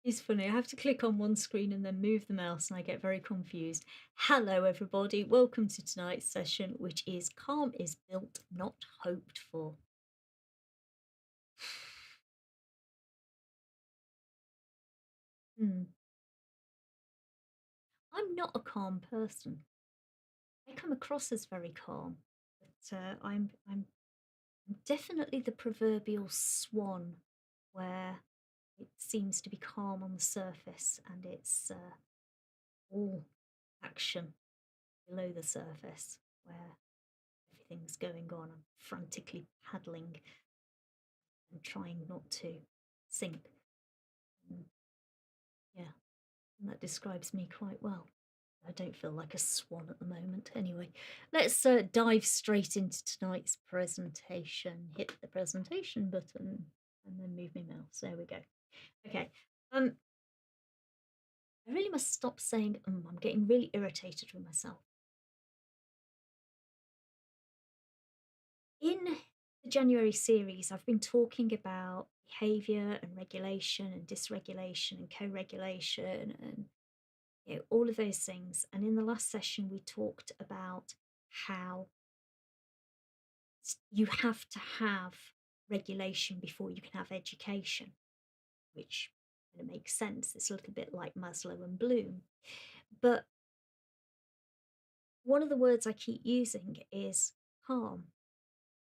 It's funny. I have to click on one screen and then move the mouse, and I get very confused. Hello, everybody. Welcome to tonight's session, which is Calm is Built, Not Hoped for. Hmm. I'm not a calm person. I come across as very calm, but I'm definitely the proverbial swan, where it seems to be calm on the surface, and it's all action below the surface, where everything's going on. I'm frantically paddling and trying not to sink. And yeah, and that describes me quite well. I don't feel like a swan at the moment. Anyway, let's dive straight into tonight's presentation. Hit the presentation button and then move my mouse. There we go. Okay. I really must stop saying I'm getting really irritated with myself. In the January series, I've been talking about behaviour and regulation and dysregulation and co-regulation and all of those things. And in the last session, we talked about how you have to have regulation before you can have education, which kind of makes sense. It's a little bit like Maslow and Bloom. But one of the words I keep using is calm.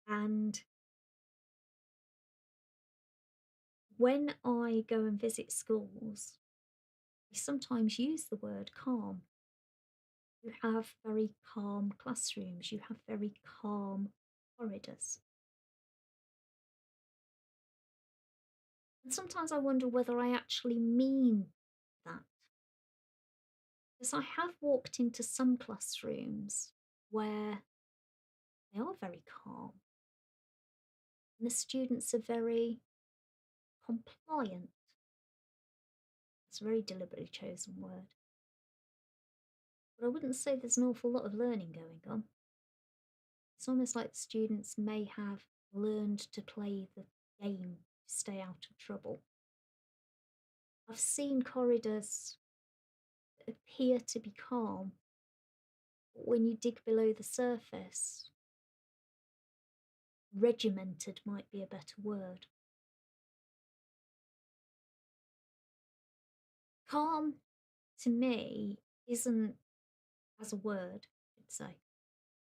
And when I go and visit schools, I sometimes use the word calm. You have very calm classrooms, you have very calm corridors. And sometimes I wonder whether I actually mean that. Because I have walked into some classrooms where they are very calm and the students are very compliant. It's a very deliberately chosen word. But I wouldn't say there's an awful lot of learning going on. It's almost like the students may have learned to play the game to stay out of trouble. I've seen corridors that appear to be calm, but when you dig below the surface, regimented might be a better word. Calm to me isn't, as a word, I'd say,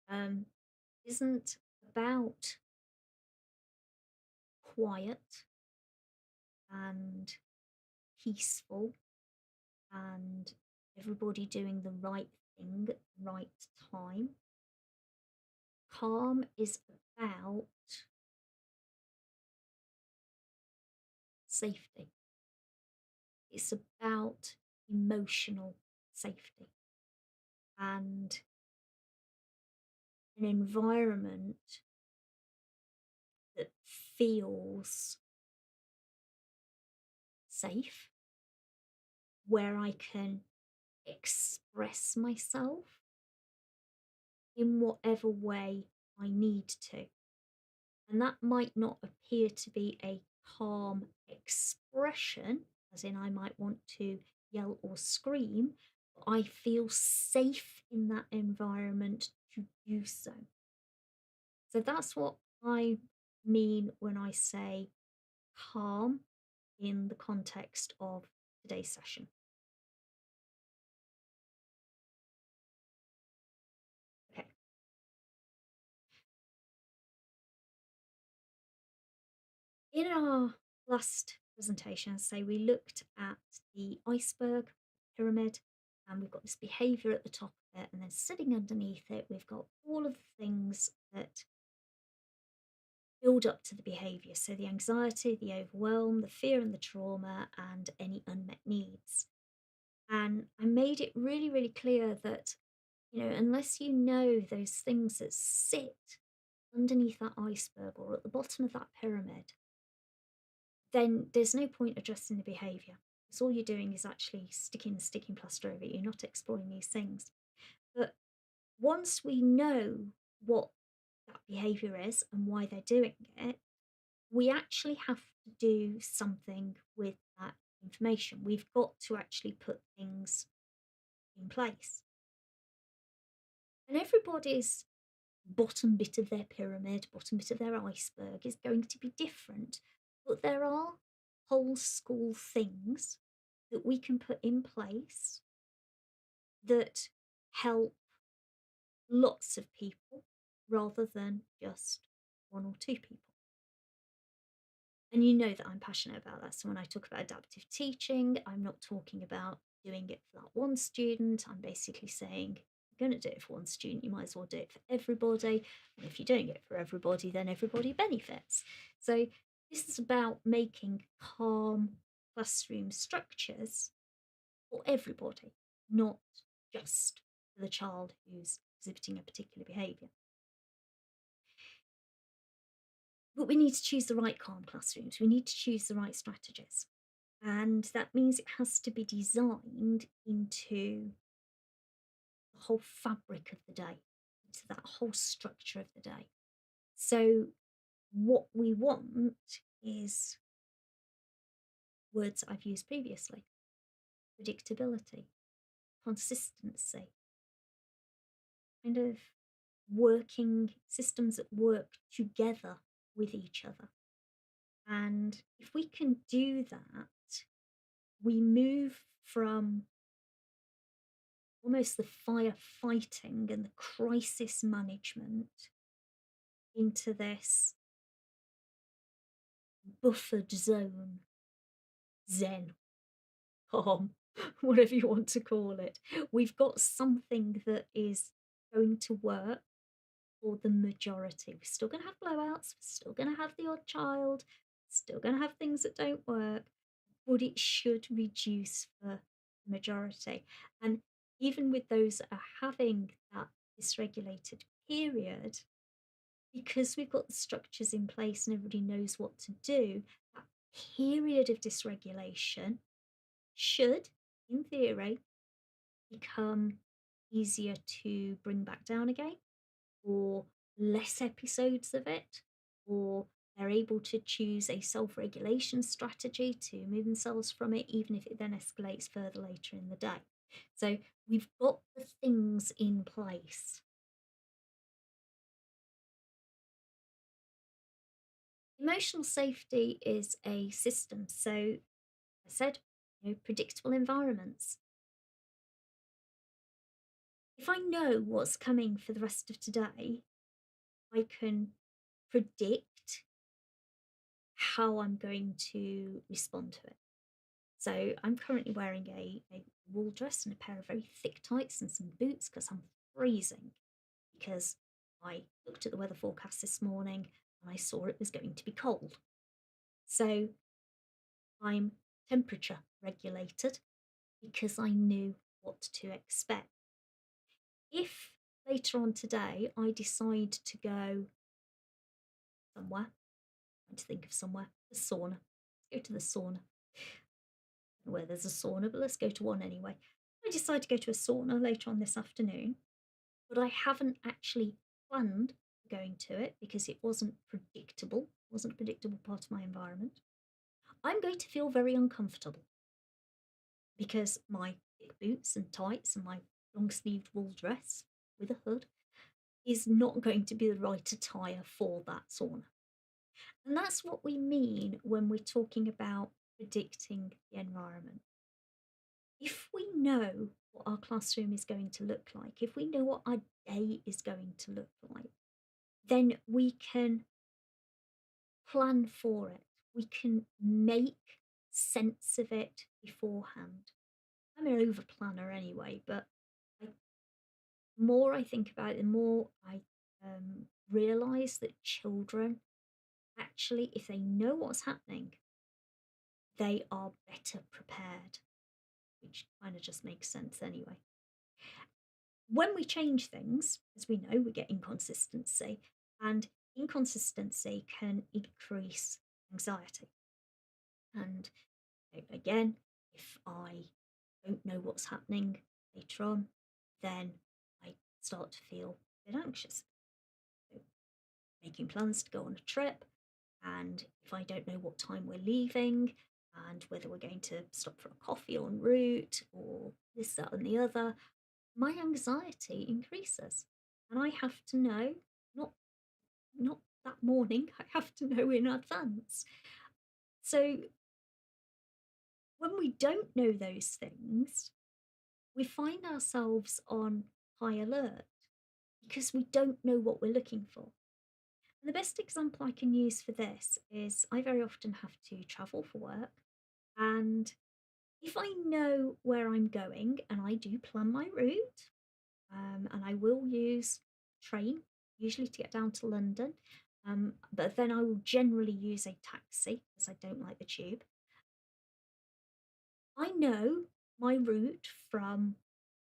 um, isn't about quiet and peaceful and everybody doing the right thing at the right time. Calm is about safety. It's about emotional safety and an environment that feels safe, where I can express myself in whatever way I need to. And that might not appear to be a calm expression, as in I might want to yell or scream, but I feel safe in that environment to do so. So that's what I mean when I say calm in the context of today's session. Okay. In our last presentation, say we looked at the iceberg pyramid, and we've got this behavior at the top of it, and then sitting underneath it, we've got all of the things that build up to the behavior. So the anxiety, the overwhelm, the fear and the trauma, and any unmet needs. And I made it really, really clear that, unless you know those things that sit underneath that iceberg or at the bottom of that pyramid, then there's no point addressing the behaviour. Because all you're doing is actually sticking plaster over it. You're not exploring these things. But once we know what that behaviour is and why they're doing it, we actually have to do something with that information. We've got to actually put things in place. And everybody's bottom bit of their pyramid, bottom bit of their iceberg is going to be different. But there are whole school things that we can put in place that help lots of people rather than just one or two people. And you know that I'm passionate about that. So when I talk about adaptive teaching, I'm not talking about doing it for that one student. I'm basically saying, you're going to do it for one student, you might as well do it for everybody. And if you're doing it for everybody, then everybody benefits. So this is about making calm classroom structures for everybody, not just for the child who's exhibiting a particular behaviour. But we need to choose the right calm classrooms. We need to choose the right strategies. And that means it has to be designed into the whole fabric of the day, into that whole structure of the day. So, what we want is words I've used previously: predictability, consistency, kind of working systems that work together with each other. And if we can do that, we move from almost the firefighting and the crisis management into this buffered zone, zen, calm, whatever you want to call it. We've got something that is going to work for the majority. We're still going to have blowouts, we're still going to have the odd child, still going to have things that don't work, but it should reduce for the majority. And even with those that are having that dysregulated period, because we've got the structures in place and everybody knows what to do, that period of dysregulation should, in theory, become easier to bring back down again, or less episodes of it, or they're able to choose a self regulation strategy to move themselves from it, even if it then escalates further later in the day. So we've got the things in place. Emotional safety is a system. So I said, predictable environments. If I know what's coming for the rest of today, I can predict how I'm going to respond to it. So I'm currently wearing a wool dress and a pair of very thick tights and some boots because I'm freezing, because I looked at the weather forecast this morning and I saw it was going to be cold. So I'm temperature regulated because I knew what to expect. If later on today I decide to go somewhere, trying to think of somewhere, the sauna, go to the sauna, where there's a sauna, but let's go to one anyway. I decide to go to a sauna later on this afternoon, but I haven't actually planned going to it because it wasn't a predictable part of my environment. I'm going to feel very uncomfortable because my thick boots and tights and my long sleeved wool dress with a hood is not going to be the right attire for that sauna. And that's what we mean when we're talking about predicting the environment. If we know what our classroom is going to look like, if we know what our day is going to look like, then we can plan for it. We can make sense of it beforehand. I'm an over planner anyway, but the more I think about it, the more I realize that children actually, if they know what's happening, they are better prepared, which kind of just makes sense anyway. When we change things, as we know, we get inconsistency, and inconsistency can increase anxiety. And again, if I don't know what's happening later on, then I start to feel a bit anxious. So making plans to go on a trip, and if I don't know what time we're leaving, and whether we're going to stop for a coffee en route or this, that, and the other, my anxiety increases. And I have to know, not not that morning, I have to know in advance. So when we don't know those things, we find ourselves on high alert because we don't know what we're looking for. And the best example I can use for this is I very often have to travel for work. And if I know where I'm going, and I do plan my route, and I will use train, usually to get down to London, but then I will generally use a taxi because I don't like the tube. I know my route from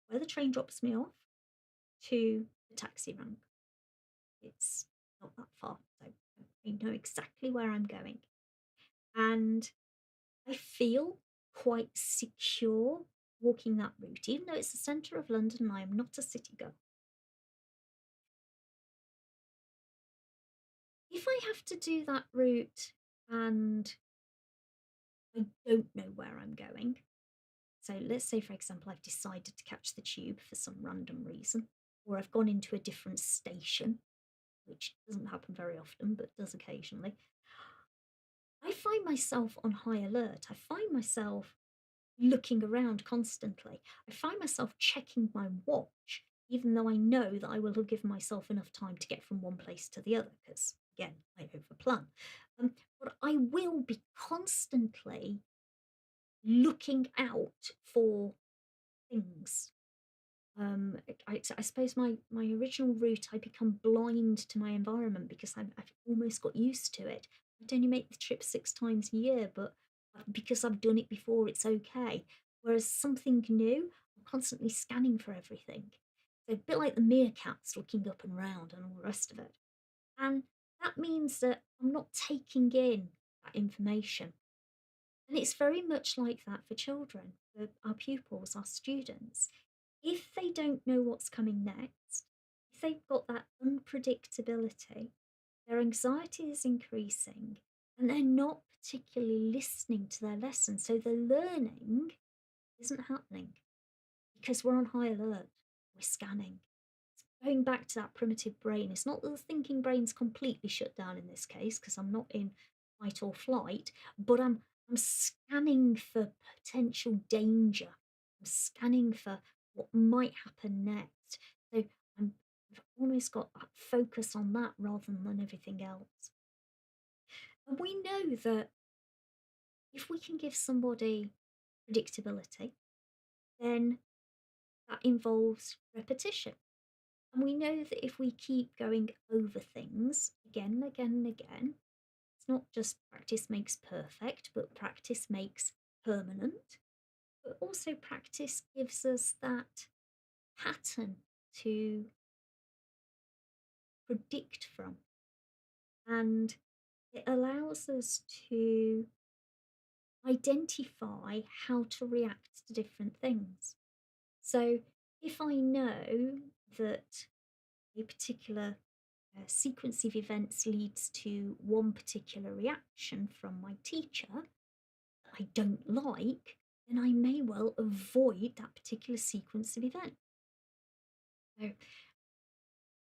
where the train drops me off to the taxi rank. It's not that far, so I know exactly where I'm going. And I feel quite secure walking that route, even though it's the centre of London and I am not a city girl. If I have to do that route and I don't know where I'm going, so let's say, for example, I've decided to catch the tube for some random reason, or I've gone into a different station, which doesn't happen very often, but does occasionally, I find myself on high alert. I find myself looking around constantly. I find myself checking my watch, even though I know that I will have given myself enough time to get from one place to the other, because again, I overplan. But I will be constantly looking out for things. I suppose my original route, I become blind to my environment because I've almost got used to it. I'd only make the trip 6 times a year, but because I've done it before, it's okay. Whereas something new, I'm constantly scanning for everything. So a bit like the meerkats looking up and round and all the rest of it. And that means that I'm not taking in that information. And it's very much like that for children, for our pupils, our students. If they don't know what's coming next, if they've got that unpredictability, their anxiety is increasing and they're not particularly listening to their lesson. So the learning isn't happening because we're on high alert, we're scanning. Going back to that primitive brain, it's not that the thinking brain's completely shut down in this case because I'm not in fight or flight, but I'm scanning for potential danger. I'm scanning for what might happen next. So I've almost got that focus on that rather than everything else. And we know that if we can give somebody predictability, then that involves repetition. And we know that if we keep going over things again and again and again, it's not just practice makes perfect, but practice makes permanent. But also, practice gives us that pattern to predict from. And it allows us to identify how to react to different things. So, if I know that a particular sequence of events leads to one particular reaction from my teacher that I don't like, then I may well avoid that particular sequence of events. So,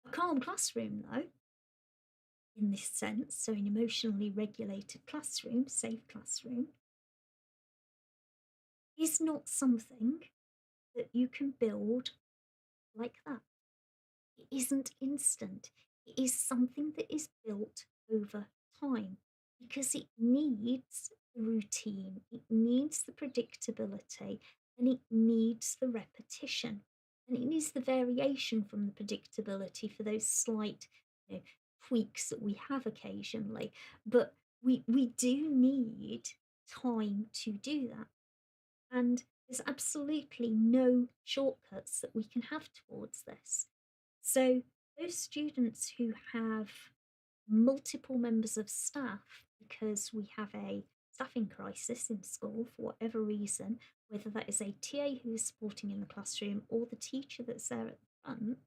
a calm classroom, though, in this sense, so an emotionally regulated classroom, safe classroom, is not something that you can build like that. It isn't instant. It is something that is built over time because it needs the routine, it needs the predictability, and it needs the repetition. And it needs the variation from the predictability for those slight, you know, tweaks that we have occasionally. But we do need time to do that. And there's absolutely no shortcuts that we can have towards this. So, those students who have multiple members of staff because we have a staffing crisis in school for whatever reason, whether that is a TA who is supporting in the classroom or the teacher that's there at the front,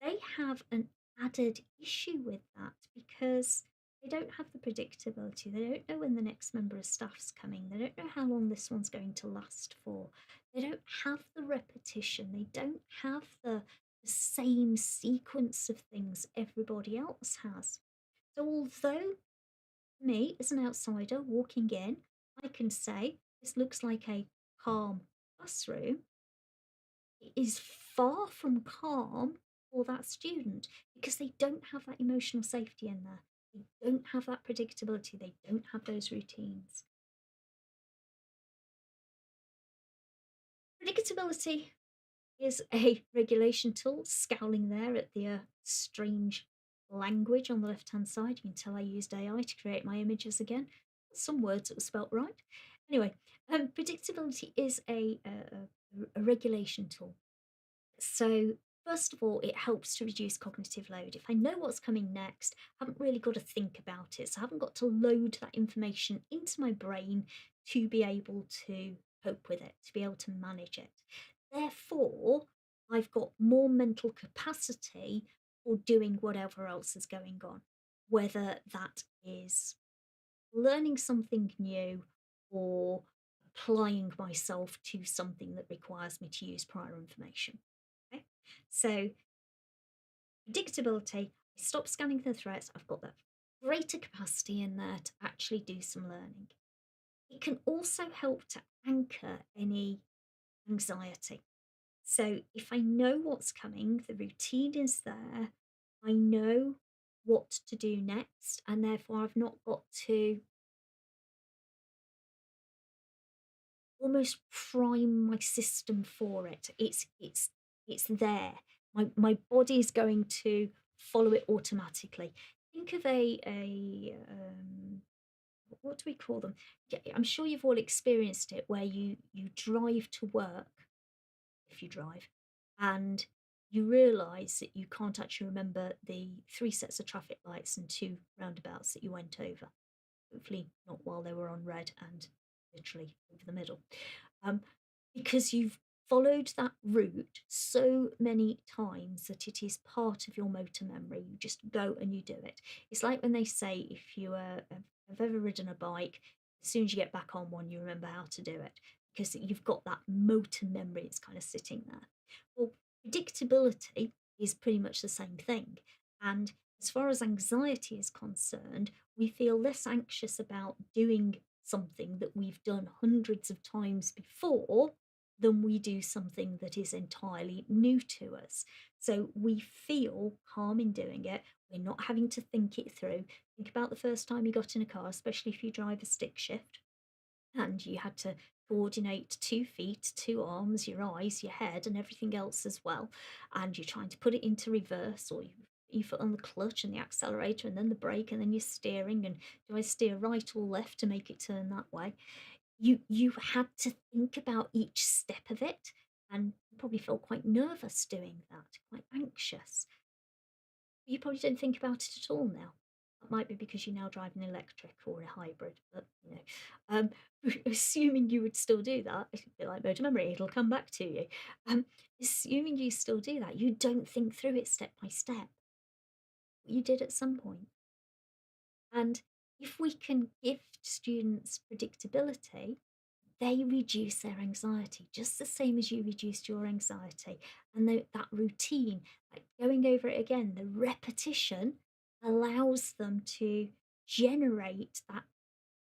they have an added issue with that because They don't have the predictability. They don't know when the next member of staff's coming. They don't know how long this one's going to last for. They don't have the repetition. They don't have the same sequence of things everybody else has. So, although me, as an outsider walking in, I can say this looks like a calm classroom, it is far from calm for that student because they don't have that emotional safety in there. They don't have that predictability. They don't have those routines. Predictability is a regulation tool, scowling there at the strange language on the left hand side. You can tell I used AI to create my images again. Some words that were spelt right. Anyway, predictability is a regulation tool. So, first of all, it helps to reduce cognitive load. If I know what's coming next, I haven't really got to think about it. So, I haven't got to load that information into my brain to be able to cope with it, to be able to manage it. Therefore, I've got more mental capacity for doing whatever else is going on, whether that is learning something new or applying myself to something that requires me to use prior information. Okay, so predictability, I stop scanning the threats, I've got that greater capacity in there to actually do some learning. It can also help to anchor any anxiety. So if I know what's coming, the routine is there, I know what to do next, and therefore I've not got to almost prime my system for it. It's there. My body's going to follow it automatically. Think of a what do we call them? Yeah, I'm sure you've all experienced it where you drive to work if you drive and you realize that you can't actually remember the three sets of traffic lights and two roundabouts that you went over, hopefully not while they were on red and literally over the middle. Um, because you've followed that route so many times that it is part of your motor memory. You just go and you do it. It's like when they say if you have ever ridden a bike, as soon as you get back on one, you remember how to do it because you've got that motor memory. It's kind of sitting there. Well, predictability is pretty much the same thing. And as far as anxiety is concerned, we feel less anxious about doing something that we've done hundreds of times before than we do something that is entirely new to us. So we feel calm in doing it. We're not having to think it through. Think about the first time you got in a car, especially if you drive a stick shift and you had to coordinate 2 feet, two arms, your eyes, your head, and everything else as well. And you're trying to put it into reverse, or you foot on the clutch and the accelerator, and then the brake, and then you're steering. And do I steer right or left to make it turn that way? You had to think about each step of it, and you probably felt quite nervous doing that, quite anxious. You probably don't think about it at all now. That might be because you now drive an electric or a hybrid, but assuming you would still do that, it's a bit like motor memory, it'll come back to you. Um, assuming you still do that, you don't think through it step by step. You did at some point. And if we can give students predictability, they reduce their anxiety just the same as you reduced your anxiety. And that routine, like going over it again, the repetition allows them to generate that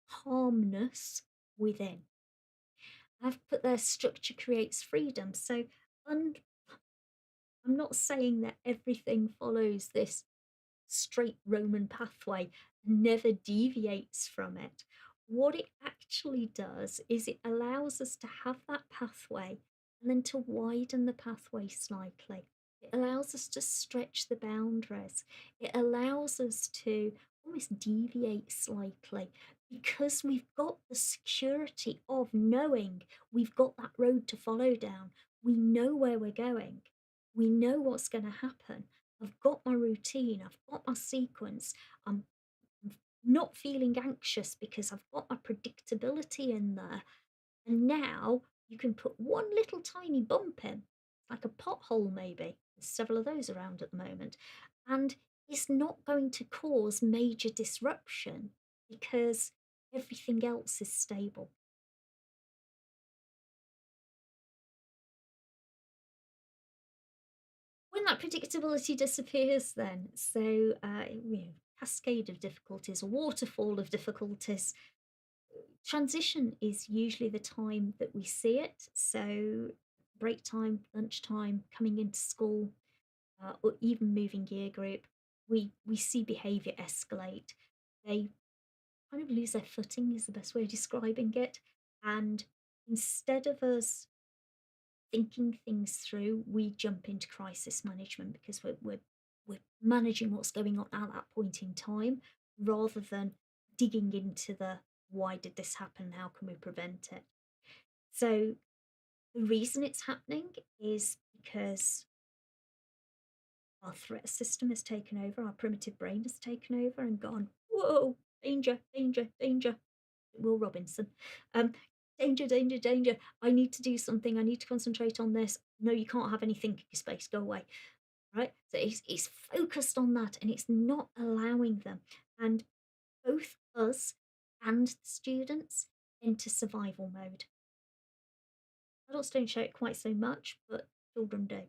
calmness within. I've put there structure creates freedom. So un- I'm not saying that everything follows this straight Roman pathway, never deviates from it. What it actually does is it allows us to have that pathway and then to widen the pathway slightly. It allows us to stretch the boundaries. It allows us to almost deviate slightly because we've got the security of knowing we've got that road to follow down. We know where we're going. We know what's going to happen. I've got my routine, I've got my sequence. I'm not feeling anxious because I've got my predictability in there. And now you can put one little tiny bump in, like a pothole maybe. There's several of those around at the moment. And is not going to cause major disruption because everything else is stable. When that predictability disappears, then, cascade of difficulties, a waterfall of difficulties, transition is usually the time that we see it. So, break time, lunchtime, coming into school, or even moving year group, we see behaviour escalate. They kind of lose their footing, is the best way of describing it. And instead of us thinking things through, we jump into crisis management because we're managing what's going on at that point in time rather than digging into the why did this happen? How can we prevent it? So the reason it's happening is because our threat system has taken over, our primitive brain has taken over and gone, whoa, danger, danger, danger. Will Robinson. Um, danger, danger, danger. I need to do something. I need to concentrate on this. No, you can't have any thinking space. Go away. Right? So it's focused on that and it's not allowing them. And both us and the students into survival mode. Adults don't show it quite so much, but children do.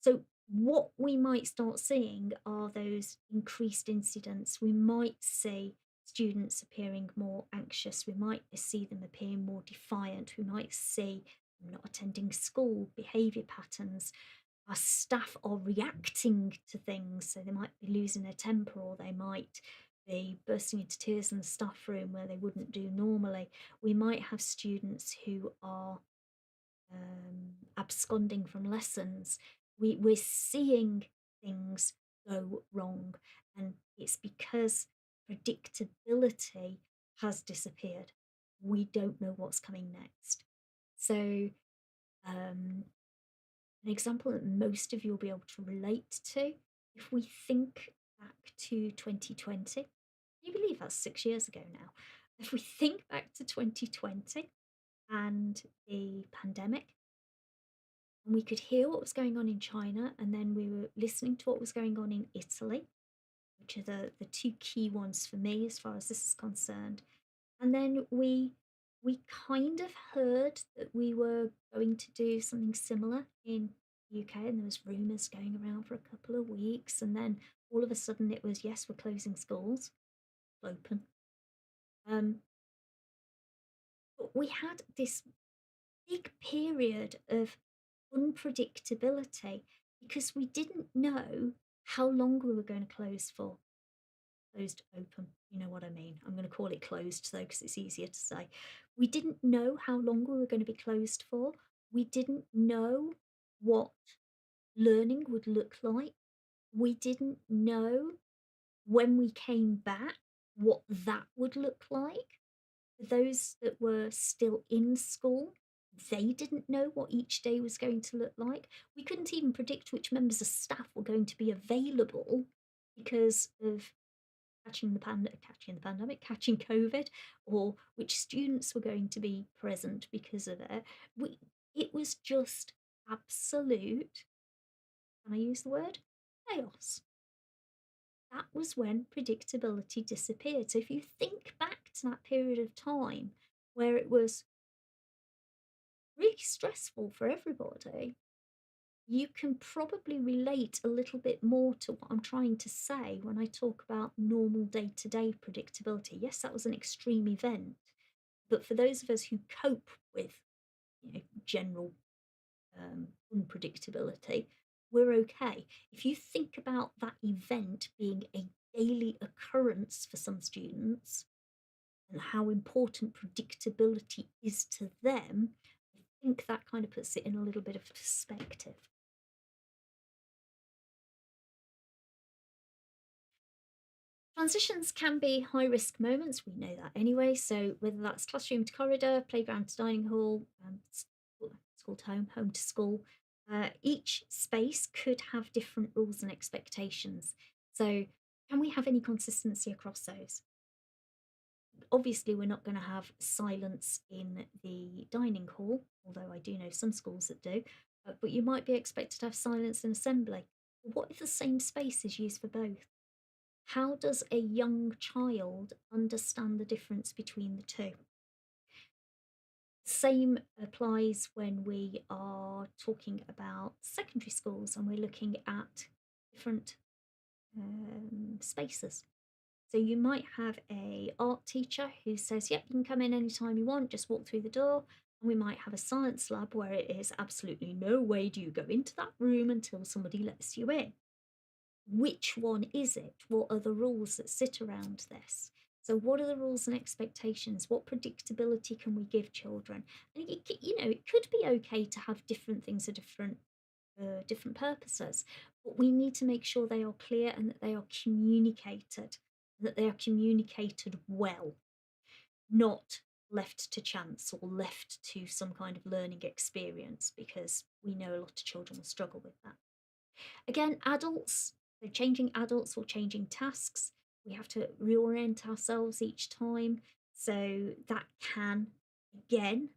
So, what we might start seeing are those increased incidents. We might see students appearing more anxious. We might see them appearing more defiant. We might see them not attending school, behaviour patterns. Our staff are reacting to things. So, they might be losing their temper or they might be bursting into tears in the staff room where they wouldn't do normally. We might have students who are absconding from lessons. We're seeing things go wrong, and it's because predictability has disappeared. We don't know what's coming next. So, um, an example that most of you will be able to relate to, if we think back to 2020, can you believe that's 6 years ago now? If we think back to 2020 and the pandemic, and we could hear what was going on in China, and then we were listening to what was going on in Italy, which are the two key ones for me as far as this is concerned. And then we kind of heard that we were going to do something similar in the UK, and there was rumours going around for a couple of weeks, and then all of a sudden it was yes, we're closing schools, open. Um, but we had this big period of unpredictability because we didn't know how long we were going to close for. Closed, open, you know what I mean. I'm going to call it closed though because it's easier to say. We didn't know how long we were going to be closed for. We didn't know what learning would look like. We didn't know when we came back what that would look like. For those that were still in school, they didn't know what each day was going to look like. We couldn't even predict which members of staff were going to be available because of catching the pandemic, catching COVID, or which students were going to be present because of it. It was just absolute, can I use the word? Chaos. That was when predictability disappeared. So if you think back to that period of time where it was really stressful for everybody, you can probably relate a little bit more to what I'm trying to say when I talk about normal day to day predictability. Yes, that was an extreme event, but for those of us who cope with general unpredictability, we're okay. If you think about that event being a daily occurrence for some students and how important predictability is to them, I think that kind of puts it in a little bit of perspective. Transitions can be high risk moments, we know that anyway. So, whether that's classroom to corridor, playground to dining hall, school to home, home to school, each space could have different rules and expectations. So, can we have any consistency across those? Obviously, we're not going to have silence in the dining hall, although I do know some schools that do, but you might be expected to have silence in assembly. What if the same space is used for both? How does a young child understand the difference between the two? Same applies when we are talking about secondary schools and we're looking at different spaces. So you might have a art teacher who says, "Yep, you can come in anytime you want, just walk through the door." And we might have a science lab where it is absolutely no way do you go into that room until somebody lets you in. Which one is it? What are the rules that sit around this? So, what are the rules and expectations? What predictability can we give children? And it could be okay to have different things for different purposes, but we need to make sure they are clear and that they are communicated, that they are communicated well, not left to chance or left to some kind of learning experience, because we know a lot of children will struggle with that. Again, adults, so changing adults or changing tasks, we have to reorient ourselves each time. So that can, again,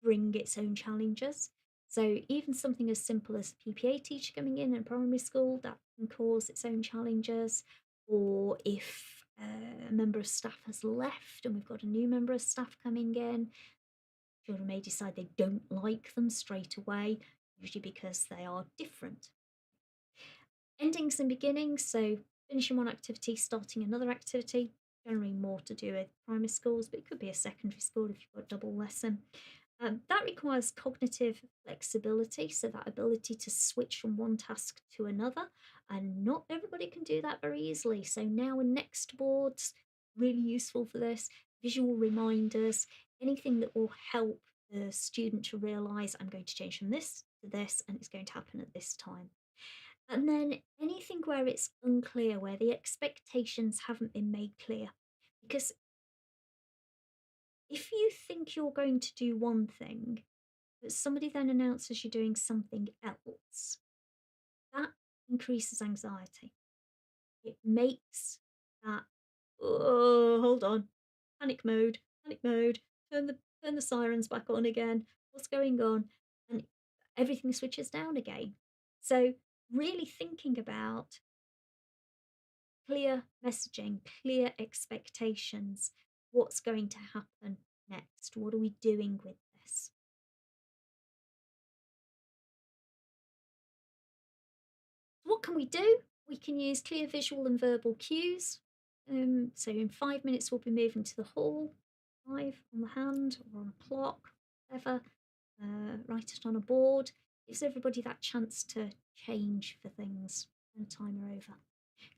bring its own challenges. So even something as simple as a PPA teacher coming in primary school, that can cause its own challenges. Or if a member of staff has left and we've got a new member of staff coming in, children may decide they don't like them straight away, usually because they are different. Endings and beginnings, so finishing one activity, starting another activity, generally more to do with primary schools, but it could be a secondary school if you've got double lesson. That requires cognitive flexibility, so that ability to switch from one task to another, and not everybody can do that very easily. So now and next boards, really useful for this, visual reminders, anything that will help the student to realize I'm going to change from this to this, and it's going to happen at this time. And then anything where it's unclear, where the expectations haven't been made clear. Because if you think you're going to do one thing, but somebody then announces you're doing something else, that increases anxiety. It makes that, oh, hold on, panic mode, turn the sirens back on again. What's going on? And everything switches down again. So really thinking about clear messaging, clear expectations. What's going to happen next? What are we doing with this? What can we do? We can use clear visual and verbal cues. So in 5 minutes, we'll be moving to the hall. Five on the hand or on a clock, whatever. Write it on a board. Gives everybody that chance to change for things when the timer over.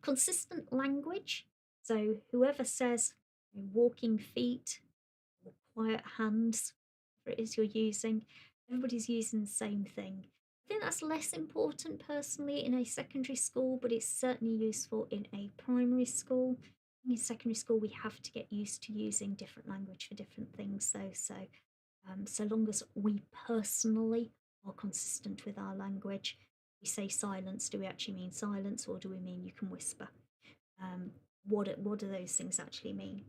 Consistent language. So whoever says walking feet or quiet hands, whatever it is you're using, everybody's using the same thing. I think that's less important personally in a secondary school, but it's certainly useful in a primary school. In secondary school, we have to get used to using different language for different things, though. So long as we personally are consistent with our language, we say silence. Do we actually mean silence, or do we mean you can whisper? What do those things actually mean?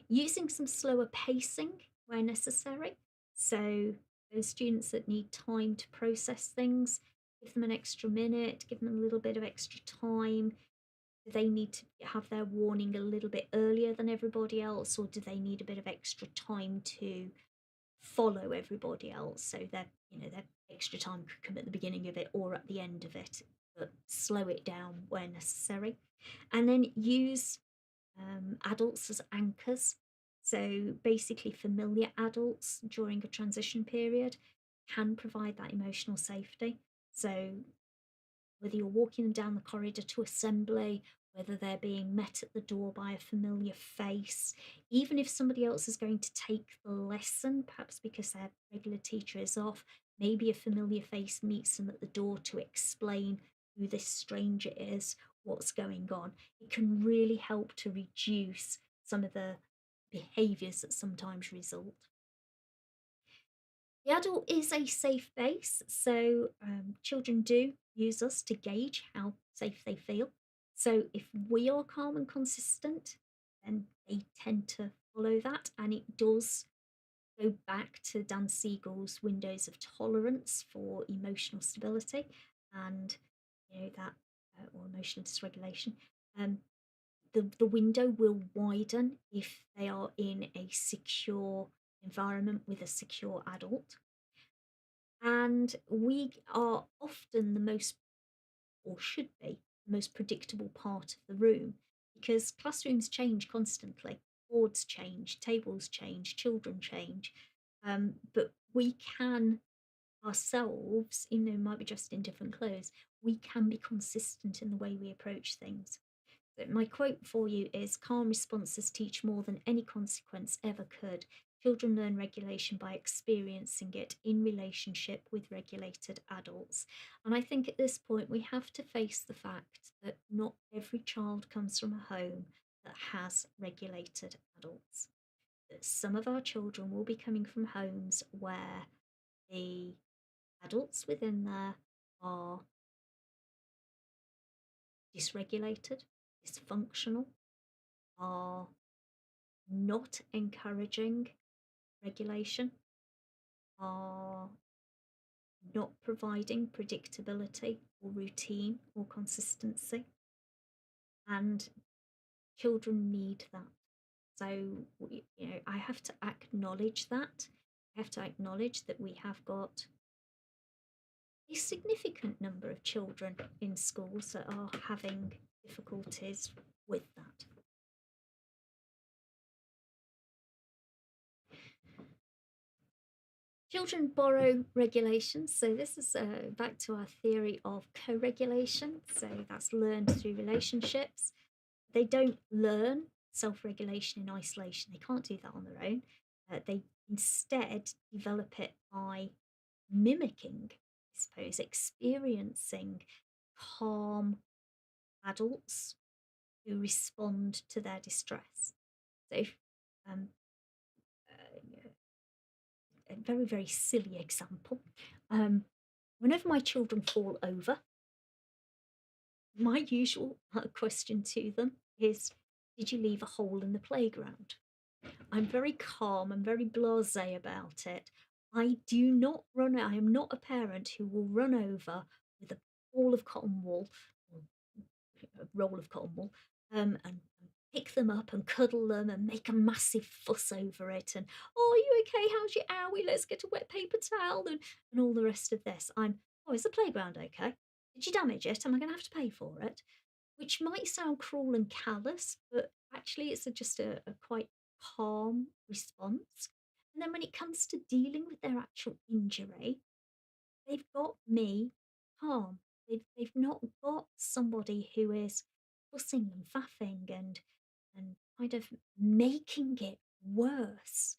Using some slower pacing where necessary. So those students that need time to process things, give them an extra minute, give them a little bit of extra time. Do they need to have their warning a little bit earlier than everybody else, or do they need a bit of extra time to follow everybody else? So their extra time could come at the beginning of it or at the end of it, but slow it down where necessary. And then use adults as anchors. So basically, familiar adults during a transition period can provide that emotional safety. So whether you're walking them down the corridor to assembly, whether they're being met at the door by a familiar face, even if somebody else is going to take the lesson, perhaps because their regular teacher is off, maybe a familiar face meets them at the door to explain who this stranger is, what's going on. It can really help to reduce some of the behaviours that sometimes result. The adult is a safe base, so children do use us to gauge how safe they feel. So if we are calm and consistent, then they tend to follow that, and it does go back to Dan Siegel's windows of tolerance for emotional stability and that or emotional dysregulation. Um, the window will widen if they are in a secure environment with a secure adult. And we are often the most, or should be, the most predictable part of the room because classrooms change constantly. Boards change, tables change, children change. But we can ourselves, even though we might be dressed in different clothes, we can be consistent in the way we approach things. So my quote for you is calm responses teach more than any consequence ever could. Children learn regulation by experiencing it in relationship with regulated adults. And I think at this point we have to face the fact that not every child comes from a home that has regulated adults. That some of our children will be coming from homes where the adults within there are dysregulated, dysfunctional, are not encouraging regulation, are not providing predictability or routine or consistency. And children need that. So, I have to acknowledge that. I have to acknowledge that we have got a significant number of children in schools that are having difficulties with that. Children borrow regulations. So, this is back to our theory of co regulation. So, that's learned through relationships. They don't learn self regulation in isolation, they can't do that on their own. They instead develop it by mimicking, I suppose, experiencing calm adults who respond to their distress. So, um, a very, very silly example. Um, Whenever my children fall over, my usual question to them is, did you leave a hole in the playground? I'm very calm, I'm very blasé about it. I do not run, I am not a parent who will run over with a ball of cotton wool, or a roll of cotton wool, and pick them up and cuddle them and make a massive fuss over it. And, oh, are you okay? How's your owie? Let's get a wet paper towel and all the rest of this. Oh, is the playground okay? Did you damage it? Am I going to have to pay for it? Which might sound cruel and callous, but actually it's just a quite calm response. And then when it comes to dealing with their actual injury, they've got me calm. They've not got somebody who is fussing and faffing and kind of making it worse.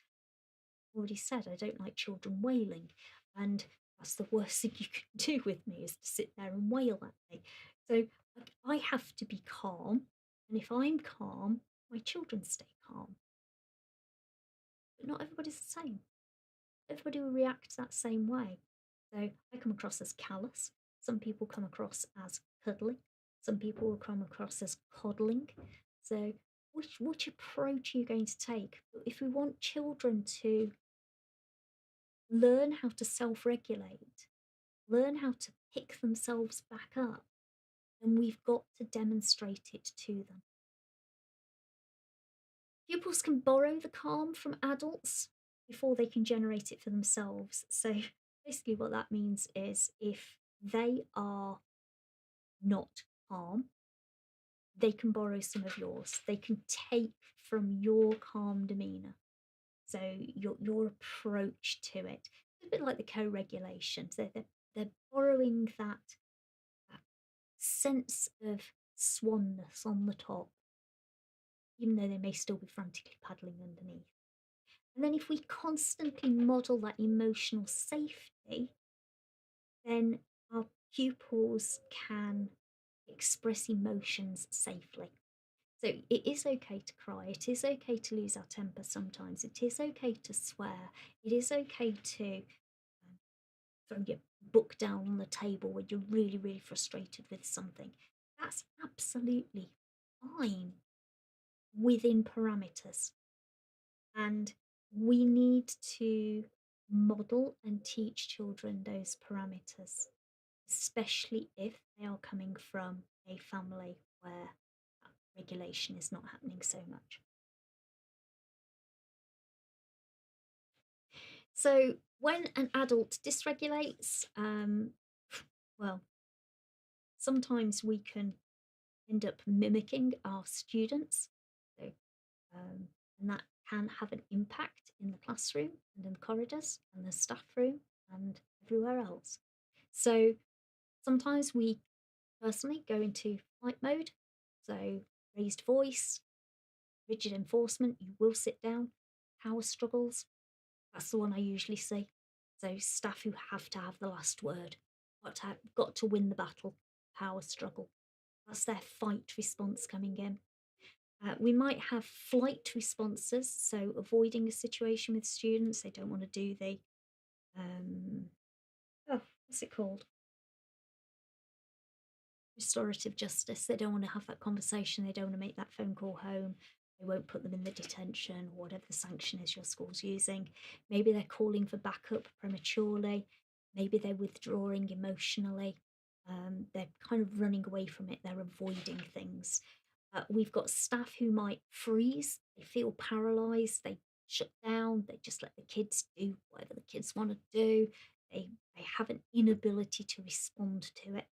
Already said I don't like children wailing, and that's the worst thing you can do with me is to sit there and wail at me. So I have to be calm, and if I'm calm, my children stay calm. But not everybody's the same. Everybody will react that same way. So I come across as callous. Some people come across as cuddly. Some people will come across as coddling. So which approach are you going to take? If we want children to learn how to self-regulate, learn how to pick themselves back up, then we've got to demonstrate it to them. Pupils can borrow the calm from adults before they can generate it for themselves. So basically, what that means is if they are not calm, they can borrow some of yours. They can take from your calm demeanor. So your approach to it. It's a bit like the co-regulation. So they're borrowing that sense of swanness on the top, even though they may still be frantically paddling underneath. And then if we constantly model that emotional safety, then our pupils can express emotions safely. So it is okay to cry. It is okay to lose our temper sometimes. It is okay to swear. It is okay to throw your book down on the table when you're really, really frustrated with something. That's absolutely fine within parameters. And we need to model and teach children those parameters, especially if they are coming from a family where regulation is not happening so much. So when an adult dysregulates, well, sometimes we can end up mimicking our students. So, um, and that can have an impact in the classroom and in the corridors and the staff room and everywhere else. So sometimes we personally go into flight mode. So raised voice, rigid enforcement, you will sit down, power struggles. That's the one I usually see. So staff who have to have the last word, got to win the battle, power struggle. That's their fight response coming in. We might have flight responses, so avoiding a situation with students. They don't want to do the, um, oh, what's it called? Restorative justice. They don't want to have that conversation. They don't want to make that phone call home. They won't put them in the detention or whatever the sanction is your school's using. Maybe they're calling for backup prematurely. Maybe they're withdrawing emotionally. They're kind of running away from it. They're avoiding things. We've got staff who might freeze. They feel paralyzed. They shut down. They just let the kids do whatever the kids want to do. They have an inability to respond to it.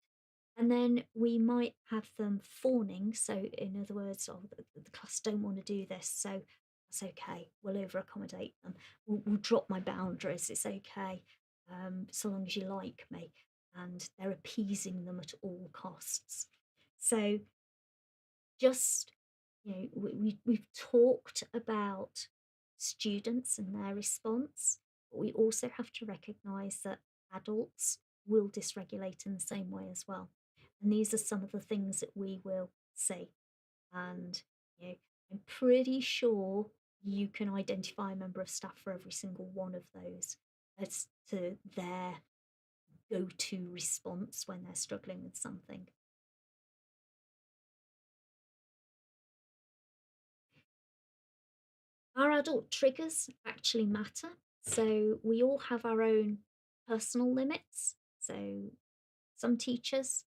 And then we might have them fawning. So, in other words, oh, the class don't want to do this. So, that's okay. We'll over accommodate them. We'll drop my boundaries. It's okay. So long as you like me. And they're appeasing them at all costs. So, just, we've talked about students and their response, but we also have to recognize that adults will dysregulate in the same way as well. And these are some of the things that we will see. And you know, I'm pretty sure you can identify a member of staff for every single one of those as to their go-to response when they're struggling with something. Our adult triggers actually matter. So we all have our own personal limits. So some teachers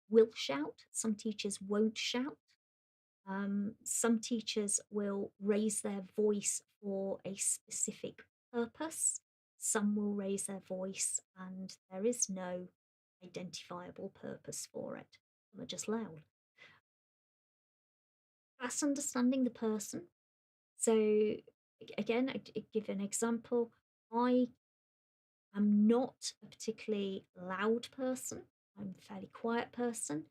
will shout, some teachers won't shout. Some teachers will raise their voice for a specific purpose. Some will raise their voice and there is no identifiable purpose for it. They're just loud. That's understanding the person. So again, I give an example. I am not a particularly loud person. I'm a fairly quiet person.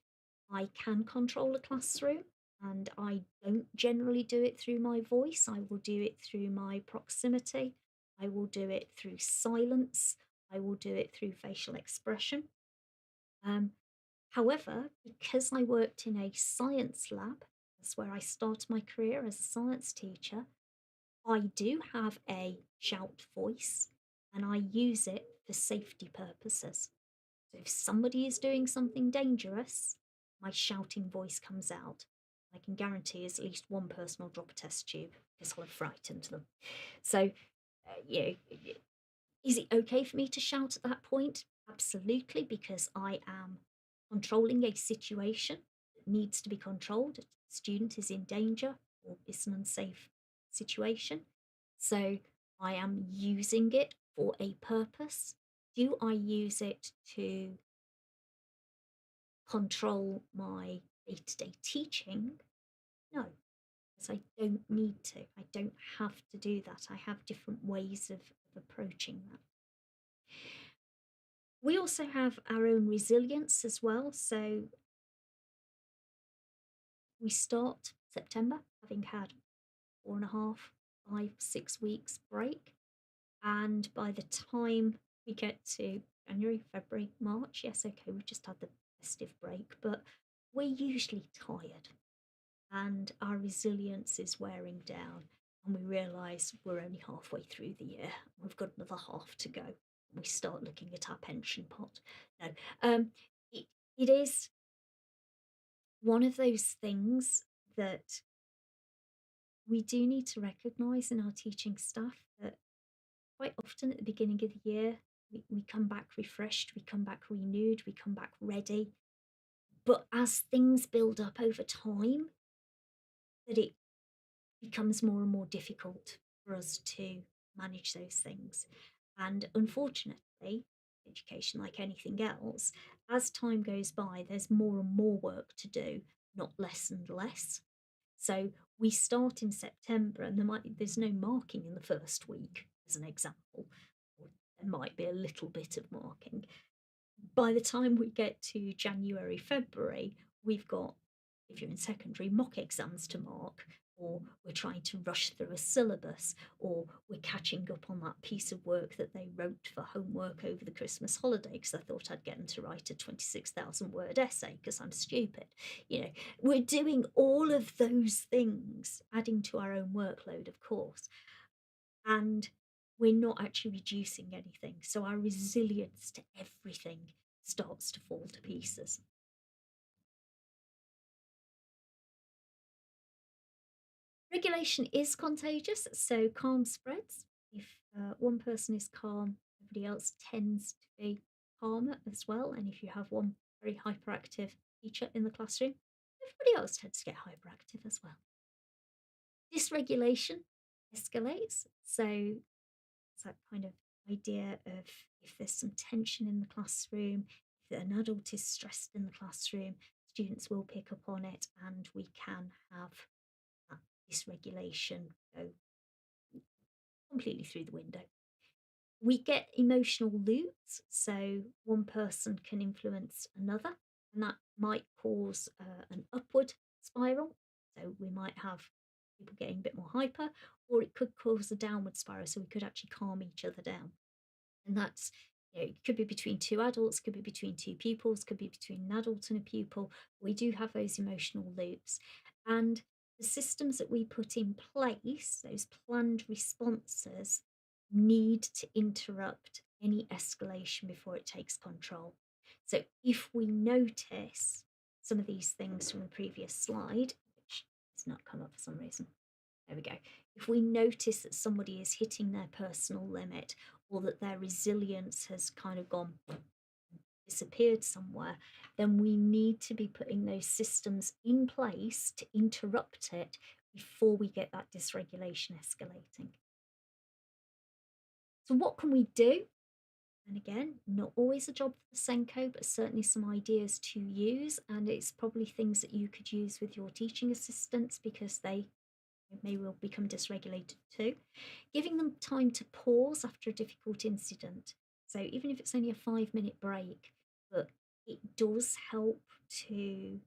I can control a classroom and I don't generally do it through my voice. I will do it through my proximity. I will do it through silence. I will do it through facial expression. Um, However, because I worked in a science lab, that's where I started my career as a science teacher, I do have a shout voice and I use it for safety purposes. So if somebody is doing something dangerous, my shouting voice comes out. I can guarantee is at least one person will drop a test tube because I'll have frightened them. So, is it okay for me to shout at that point? Absolutely, because I am controlling a situation that needs to be controlled. A student is in danger or it's an unsafe situation. So I am using it for a purpose. Do I use it to control my day to day teaching? No, because I don't need to. I don't have to do that. I have different ways of approaching that. We also have our own resilience as well. So we start September having had 4.5, 5, 6 weeks break. And by the time we get to January, February, March, yes, okay, we've just had the festive break, but we're usually tired and our resilience is wearing down. And we realise we're only halfway through the year. We've got another half to go. We start looking at our pension pot. No, it, it is one of those things that we do need to recognise in our teaching staff that quite often at the beginning of the year, we come back refreshed, we come back renewed, we come back ready. But as things build up over time, that it becomes more and more difficult for us to manage those things. And unfortunately, education, like anything else, as time goes by, there's more and more work to do, not less and less. So we start in September, and there's no marking in the first week, as an example. Or there might be a little bit of marking. By the time we get to January, February, we've got, if you're in secondary, mock exams to mark, or we're trying to rush through a syllabus, or we're catching up on that piece of work that they wrote for homework over the Christmas holiday because I thought I'd get them to write a 26,000 word essay because I'm stupid. You know, we're doing all of those things, adding to our own workload, of course, and we're not actually reducing anything. So our resilience to everything starts to fall to pieces. Regulation is contagious, so calm spreads. If one person is calm, everybody else tends to be calmer as well. And if you have one very hyperactive teacher in the classroom, everybody else tends to get hyperactive as well. Dysregulation escalates. So it's that kind of idea of if there's some tension in the classroom, if an adult is stressed in the classroom, students will pick up on it and we can have that dysregulation go completely through the window. We get emotional loops, so one person can influence another, and that might cause an upward spiral. So we might have people getting a bit more hyper, or it could cause a downward spiral, so we could actually calm each other down. And that's, it could be between two adults, could be between two pupils, could be between an adult and a pupil. We do have those emotional loops, and the systems that we put in place, those planned responses, need to interrupt any escalation before it takes control. So if we notice some of these things from the previous slide, which has not come up for some reason, there we go. If we notice that somebody is hitting their personal limit, or that their resilience has kind of gone disappeared somewhere, then we need to be putting those systems in place to interrupt it before we get that dysregulation escalating. So, what can we do? And again, not always a job for the Senko, but certainly some ideas to use. And it's probably things that you could use with your teaching assistants because they may well become dysregulated too. Giving them time to pause after a difficult incident. So even if it's only a 5 minute break, but it does help to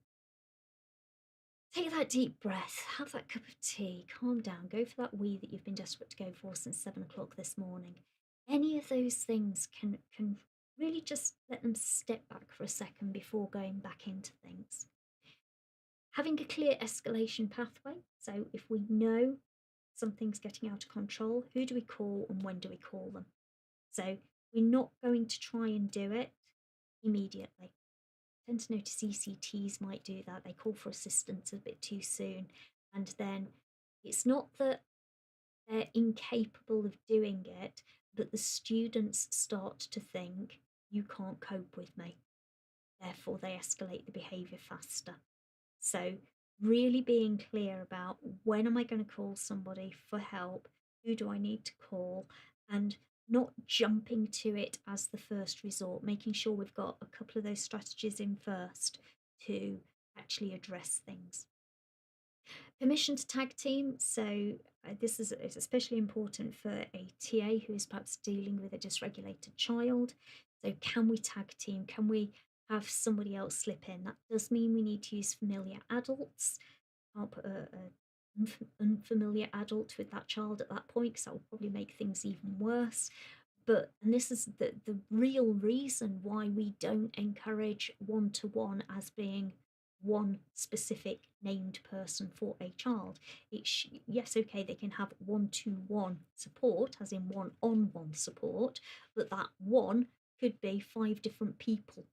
take that deep breath, have that cup of tea, calm down, go for that wee that you've been desperate to go for since 7 o'clock this morning. Any of those things can really just let them step back for a second before going back into things. Having a clear escalation pathway. So if we know something's getting out of control, who do we call and when do we call them? So we're not going to try and do it immediately. I tend to notice ECTs might do that. They call for assistance a bit too soon. And then it's not that they're incapable of doing it, but the students start to think, you can't cope with me. Therefore, they escalate the behaviour faster. So, really being clear about when am I going to call somebody for help? Who do I need to call? And not jumping to it as the first resort, making sure we've got a couple of those strategies in first to actually address things. Permission to tag team. So, this is especially important for a TA who is perhaps dealing with a dysregulated child. So, can we tag team? Can we have somebody else slip in? That does mean we need to use familiar adults. Can't put a unfamiliar adult with that child at that point because that will probably make things even worse. But, and this is the real reason why we don't encourage one to one as being one specific named person for a child. Yes, okay, they can have one to one support, as in one on one support, but that one could be 5 different people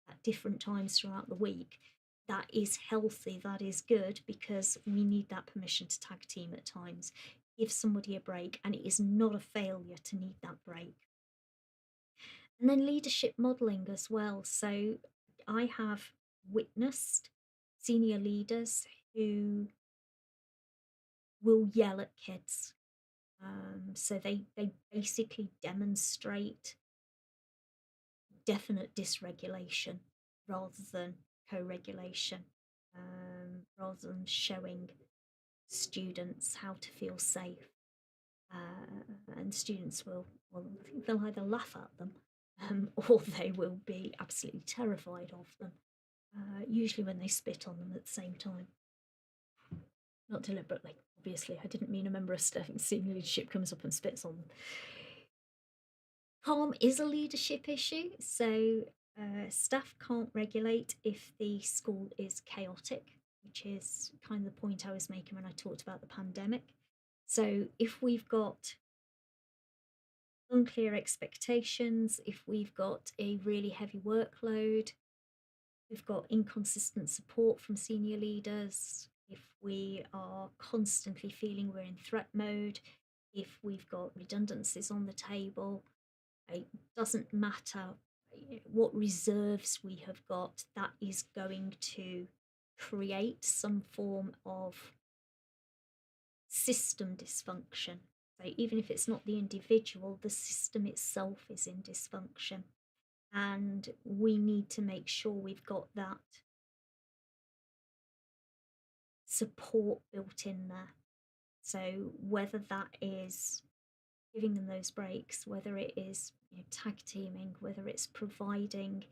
at different times throughout the week. That is healthy, that is good, because we need that permission to tag team at times. Give somebody a break, and it is not a failure to need that break. And then leadership modeling as well. So I have witnessed senior leaders who will yell at kids. So they basically demonstrate definite dysregulation rather than co-regulation, rather than showing students how to feel safe. And students will, I think they'll either laugh at them, or they will be absolutely terrified of them, usually when they spit on them at the same time. Not deliberately, obviously. I didn't mean a member of senior leadership comes up and spits on them. Calm is a leadership issue, so staff can't regulate if the school is chaotic, which is kind of the point I was making when I talked about the pandemic. So if we've got unclear expectations, if we've got a really heavy workload, we've got inconsistent support from senior leaders, if we are constantly feeling we're in threat mode, if we've got redundancies on the table, it doesn't matter what reserves we have got, that is going to create some form of system dysfunction. So even if it's not the individual, the system itself is in dysfunction. And we need to make sure we've got that support built in there. So whether that is giving them those breaks, whether it is tag teaming, whether it's providing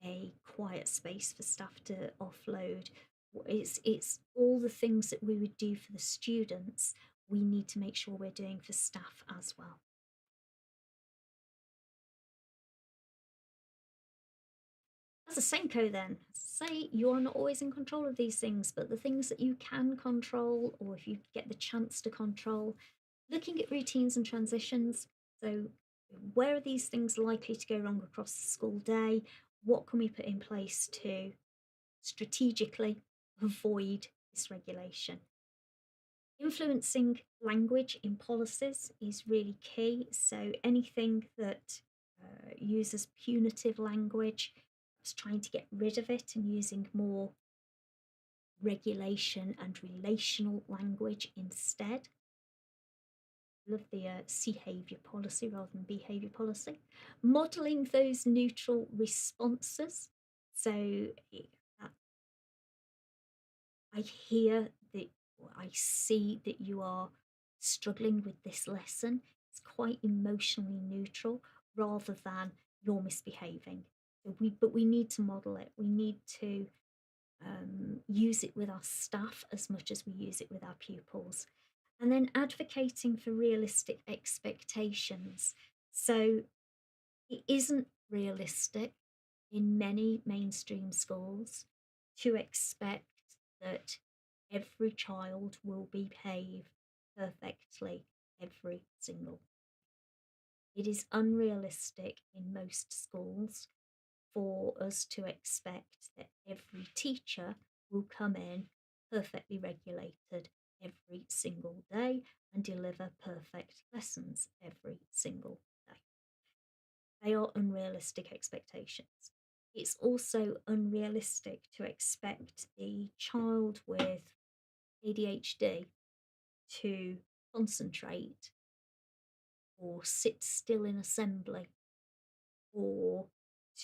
a quiet space for staff to offload, it's all the things that we would do for the students, we need to make sure we're doing for staff as well. As a Senko, then, say you're not always in control of these things, but the things that you can control, or if you get the chance to control, looking at routines and transitions. So, where are these things likely to go wrong across the school day? What can we put in place to strategically avoid dysregulation? Influencing language in policies is really key. So, anything that uses punitive language, just trying to get rid of it and using more regulation and relational language instead. Love the behaviour policy rather than behaviour policy. Modelling those neutral responses. So I hear that, I see that you are struggling with this lesson. It's quite emotionally neutral rather than you're misbehaving. But we need to model it. We need to use it with our staff as much as we use it with our pupils. And then advocating for realistic expectations. So it isn't realistic in many mainstream schools to expect that every child will behave perfectly every single. It is unrealistic in most schools for us to expect that every teacher will come in perfectly regulated every single day and deliver perfect lessons every single day. They are unrealistic expectations. It's also unrealistic to expect the child with ADHD to concentrate or sit still in assembly or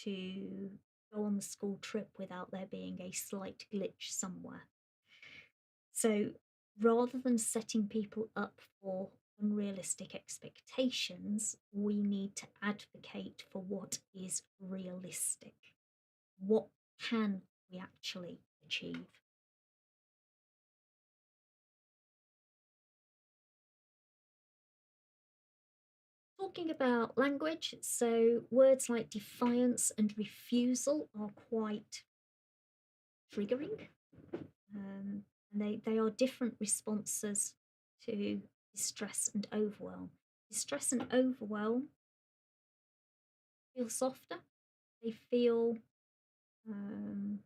to go on the school trip without there being a slight glitch somewhere. So rather than setting people up for unrealistic expectations, we need to advocate for what is realistic. What can we actually achieve? Talking about language, so words like defiance and refusal are quite triggering. And they are different responses to distress and overwhelm. Distress and overwhelm feel softer, they feel, um,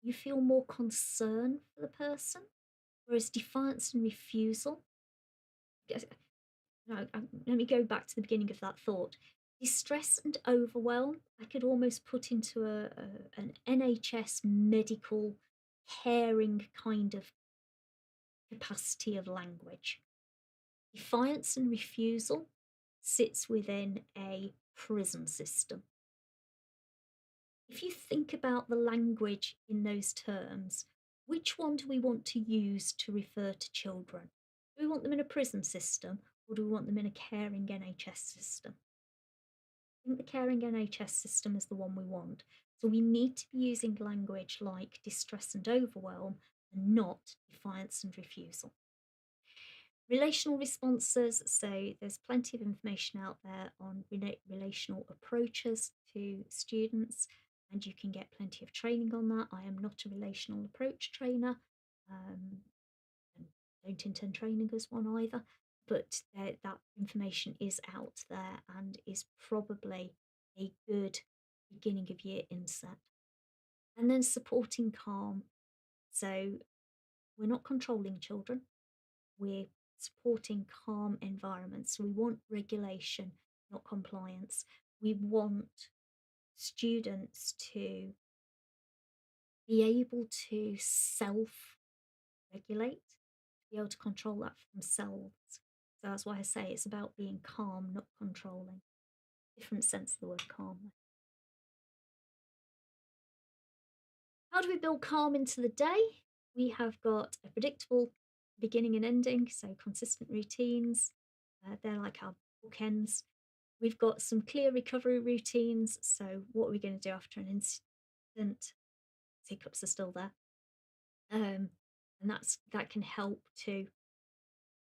you feel more concern for the person, whereas defiance and refusal, no, let me go back to the beginning of that thought. Distress and overwhelm, I could almost put into an NHS medical caring kind of capacity of language. Defiance and refusal sits within a prison system. If you think about the language in those terms, which one do we want to use to refer to children? Do we want them in a prison system or do we want them in a caring NHS system? I think the caring NHS system is the one we want. So we need to be using language like distress and overwhelm and not defiance and refusal. Relational responses. So there's plenty of information out there on relational approaches to students, and you can get plenty of training on that. I am not a relational approach trainer, um, and don't intend training as one either, but that information is out there and is probably a good beginning of year inset. And then supporting calm. So we're not controlling children, we're supporting calm environments. So we want regulation, not compliance. We want students to be able to self regulate, be able to control that for themselves. So that's why I say it's about being calm, not controlling. Different sense of the word calm. How do we build calm into the day? We have got a predictable beginning and ending, so consistent routines. They're like our bookends. We've got some clear recovery routines. So, what are we going to do after an incident? Hiccups are still there, and that can help to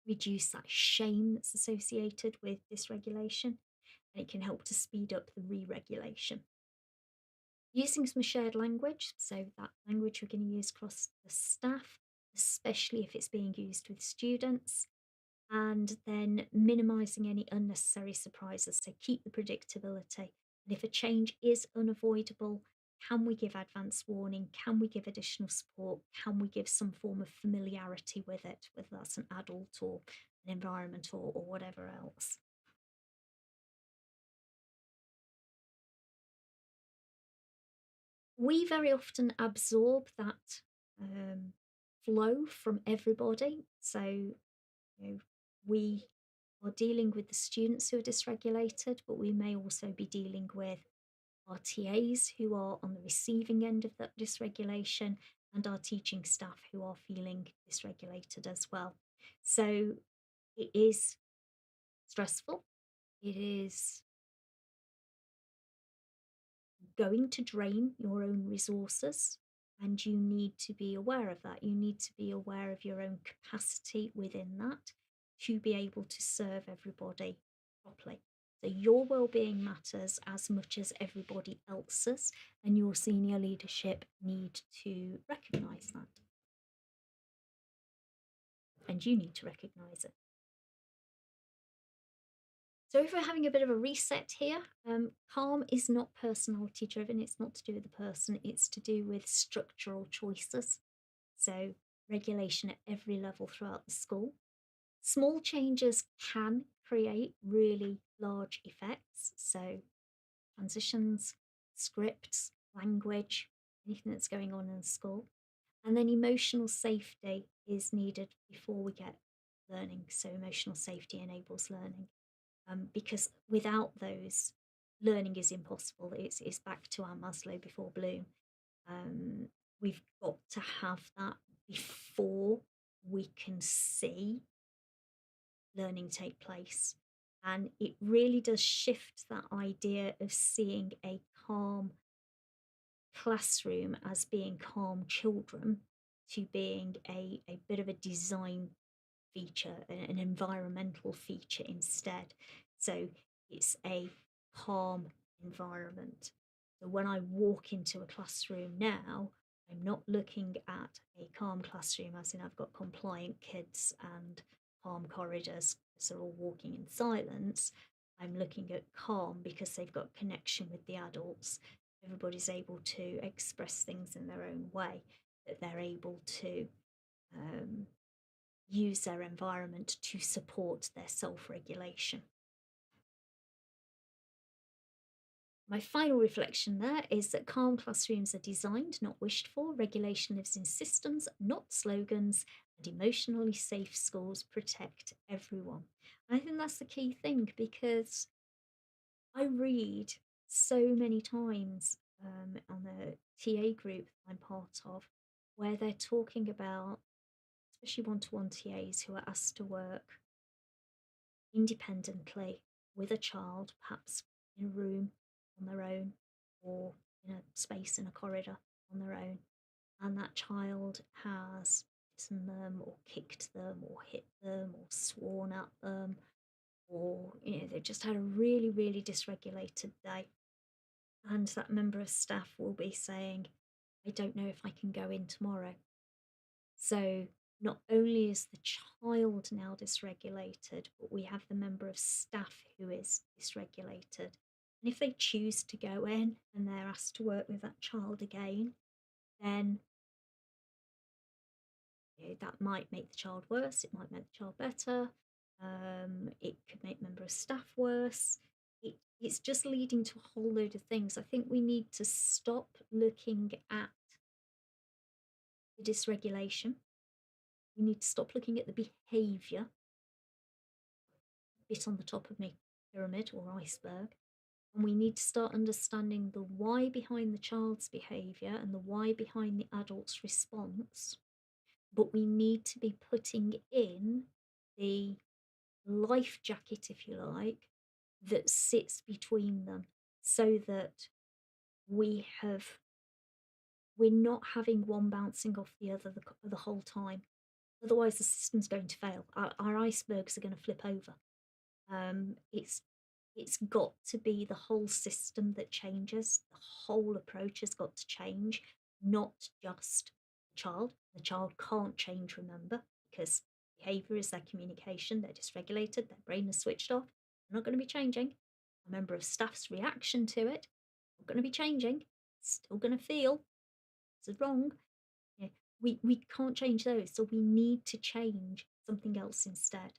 reduce that shame that's associated with dysregulation, and it can help to speed up the re-regulation. Using some shared language, so that language we're going to use across the staff, especially if it's being used with students, and then minimizing any unnecessary surprises. So keep the predictability. And if a change is unavoidable, can we give advance warning? Can we give additional support? Can we give some form of familiarity with it, whether that's an adult or an environment or whatever else? We very often absorb that um, flow from everybody. So, we are dealing with the students who are dysregulated, but we may also be dealing with our TAs who are on the receiving end of that dysregulation and our teaching staff who are feeling dysregulated as well. So it is stressful. It is going to drain your own resources, and you need to be aware of that. You need to be aware of your own capacity within that to be able to serve everybody properly. So your well-being matters as much as everybody else's, and your senior leadership need to recognize that, and you need to recognize it. So if we're having a bit of a reset here, calm is not personality driven. It's not to do with the person. It's to do with structural choices. So regulation at every level throughout the school. Small changes can create really large effects. So transitions, scripts, language, anything that's going on in the school. And then emotional safety is needed before we get learning. So emotional safety enables learning, because without those, learning is impossible. It's back to our Maslow before Bloom. Um, we've got to have that before we can see learning take place. And it really does shift that idea of seeing a calm classroom as being calm children to being a bit of a design feature, an environmental feature instead. So it's a calm environment. So when I walk into a classroom now, I'm not looking at a calm classroom as in I've got compliant kids and calm corridors because they're all walking in silence. I'm looking at calm because they've got connection with the adults. Everybody's able to express things in their own way, that they're able to um, use their environment to support their self regulation. My final reflection there is that calm classrooms are designed, not wished for. Regulation lives in systems, not slogans, Emotionally safe schools protect everyone. I think that's the key thing because I read so many times on the TA group that I'm part of where they're talking about, especially one to one TAs who are asked to work independently with a child, perhaps in a room on their own or in a space in a corridor on their own, and that child has bitten them or kicked them or hit them or sworn at them, or they've just had a really, really dysregulated day. And that member of staff will be saying, I don't know if I can go in tomorrow. So not only is the child now dysregulated, but we have the member of staff who is dysregulated. And if they choose to go in and they're asked to work with that child again, then that might make the child worse, it might make the child better, it could make member of staff worse. It's just leading to a whole load of things. I think we need to stop looking at the dysregulation. We need to stop looking at the behaviour, bit on the top of my pyramid or iceberg, and we need to start understanding the why behind the child's behaviour and the why behind the adult's response. But we need to be putting in the life jacket, if you like, that sits between them so that we have we're not having one bouncing off the other the whole time. Otherwise, the system's going to fail. Our icebergs are going to flip over. It's got to be the whole system that changes. The whole approach has got to change, not just the child. The child can't change, remember, because behaviour is their communication. They're dysregulated. Their brain is switched off. They're not going to be changing. A member of staff's reaction to it, not going to be changing. Still going to feel this is wrong. Yeah, we can't change those, so we need to change something else instead.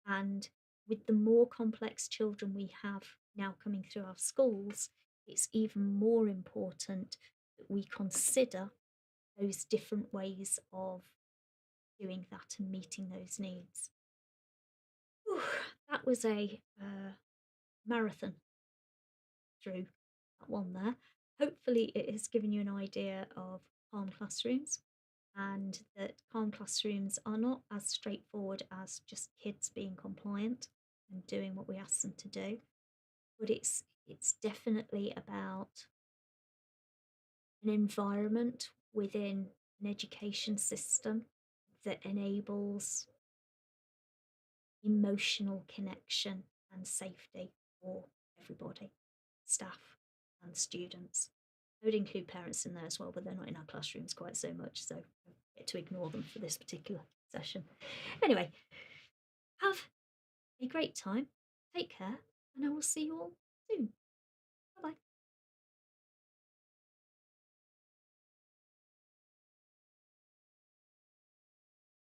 And with the more complex children we have now coming through our schools, it's even more important that we consider those different ways of doing that and meeting those needs. Whew, that was a marathon through that one there. Hopefully, it has given you an idea of calm classrooms and that calm classrooms are not as straightforward as just kids being compliant and doing what we ask them to do, but it's definitely about an environment within an education system that enables emotional connection and safety for everybody, staff and students. I would include parents in there as well, but they're not in our classrooms quite so much, so I get to ignore them for this particular session. Anyway, have a great time, take care, and I will see you all soon.